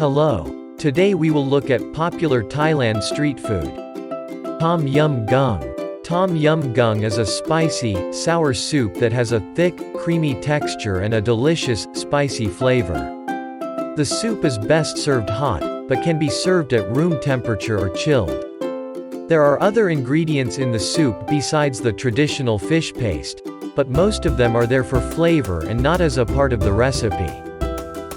Hello. Today we will look at popular Thailand street food. Tom Yum Goong. Tom Yum Goong is a spicy, sour soup that has a thick, creamy texture and a delicious, spicy flavor. The soup is best served hot, but can be served at room temperature or chilled. There are other ingredients in the soup besides the traditional fish paste, but most of them are there for flavor and not as a part of the recipe.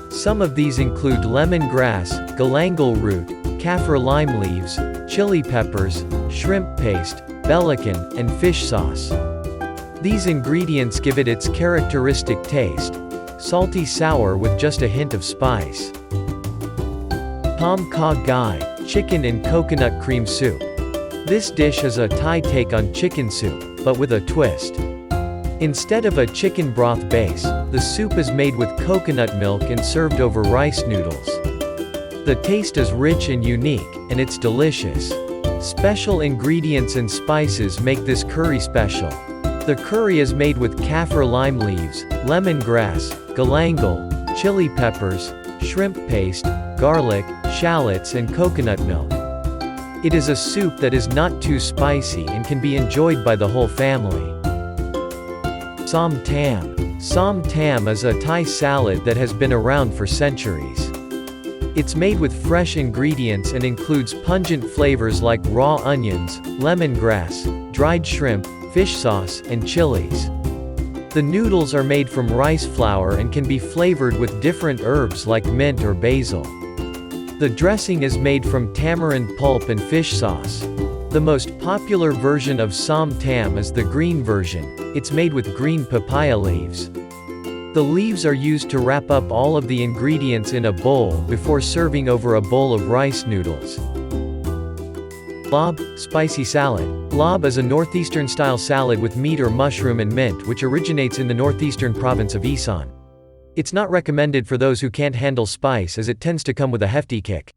Some of these include lemongrass, galangal root, kaffir lime leaves, chili peppers, shrimp paste, belacan, and fish sauce. These ingredients give it its characteristic taste, salty sour with just a hint of spice. Tom Kha Gai, chicken and coconut cream soup. This dish is a Thai take on chicken soup, but with a twist. Instead of a chicken broth base, the soup is made with coconut milk and served over rice noodles. The taste is rich and unique, and it's delicious. Special ingredients and spices make this curry special. The curry is made with kaffir lime leaves, lemongrass, galangal, chili peppers, shrimp paste, garlic, shallots and coconut milk. It is a soup that is not too spicy and can be enjoyed by the whole family. Som Tam. Som Tam is a Thai salad that has been around for centuries. It's made with fresh ingredients and includes pungent flavors like raw onions, lemongrass, dried shrimp, fish sauce, and chilies. The noodles are made from rice flour and can be flavored with different herbs like mint or basil. The dressing is made from tamarind pulp and fish sauce. The most popular version of Som Tam is the green version. It's made with green papaya leaves. The leaves are used to wrap up all of the ingredients in a bowl before serving over a bowl of rice noodles. Lob, spicy salad. Lob is a northeastern-style salad with meat or mushroom and mint which originates in the northeastern province of Isan. It's not recommended for those who can't handle spice as it tends to come with a hefty kick.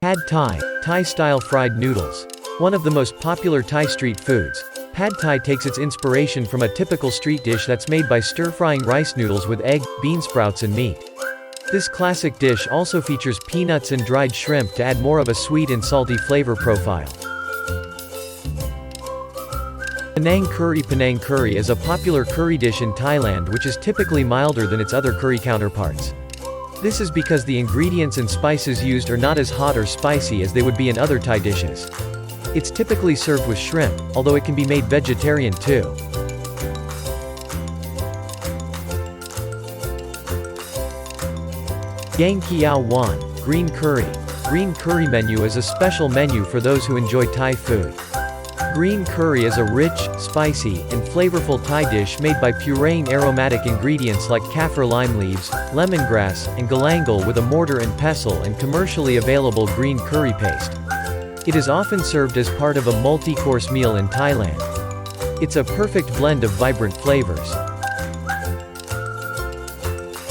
Pad Thai, Thai-style fried noodles. One of the most popular Thai street foods, Pad Thai takes its inspiration from a typical street dish that's made by stir-frying rice noodles with egg, bean sprouts and meat. This classic dish also features peanuts and dried shrimp to add more of a sweet and salty flavor profile. Penang curry is a popular curry dish in Thailand which is typically milder than its other curry counterparts. This is because the ingredients and spices used are not as hot or spicy as they would be in other Thai dishes. It's typically served with shrimp, although it can be made vegetarian too. Yang Kiao Wan, green curry. Green curry menu is a special menu for those who enjoy Thai food. Green curry is a rich, spicy, and flavorful Thai dish made by pureeing aromatic ingredients like kaffir lime leaves, lemongrass, and galangal with a mortar and pestle and commercially available green curry paste. It is often served as part of a multi-course meal in Thailand. It's a perfect blend of vibrant flavors.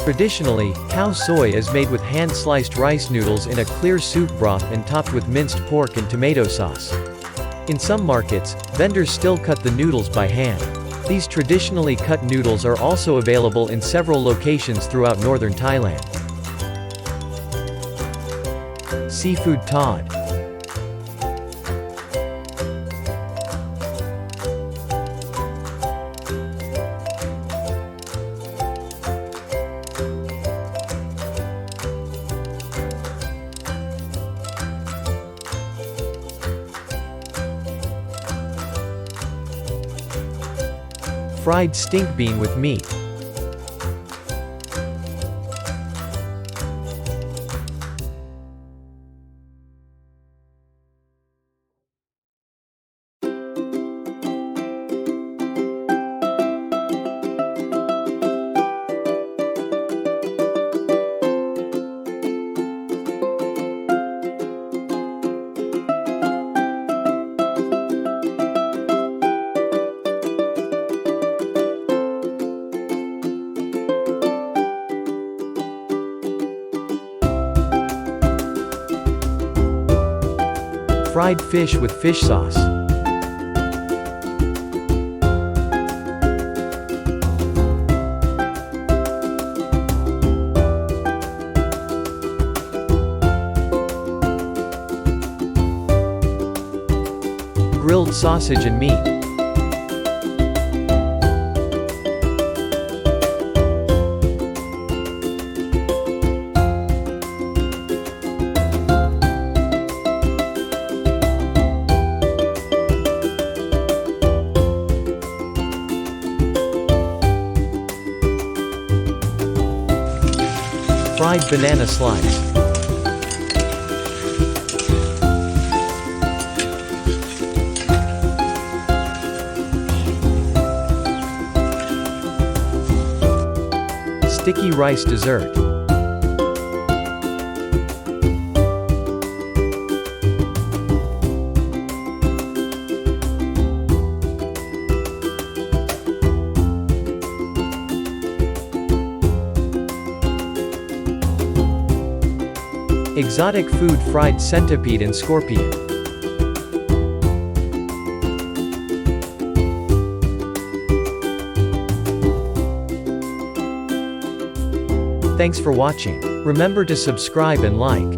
Traditionally, khao soi is made with hand-sliced rice noodles in a clear soup broth and topped with minced pork and tomato sauce. In some markets, vendors still cut the noodles by hand. These traditionally cut noodles are also available in several locations throughout northern Thailand. Seafood Tod. Fried stink bean with meat. Fried fish with fish sauce. grilled sausage and meat. Fried banana slice. Sticky rice dessert. Exotic food fried centipede and scorpion. Thanks for watching. Remember to subscribe and like.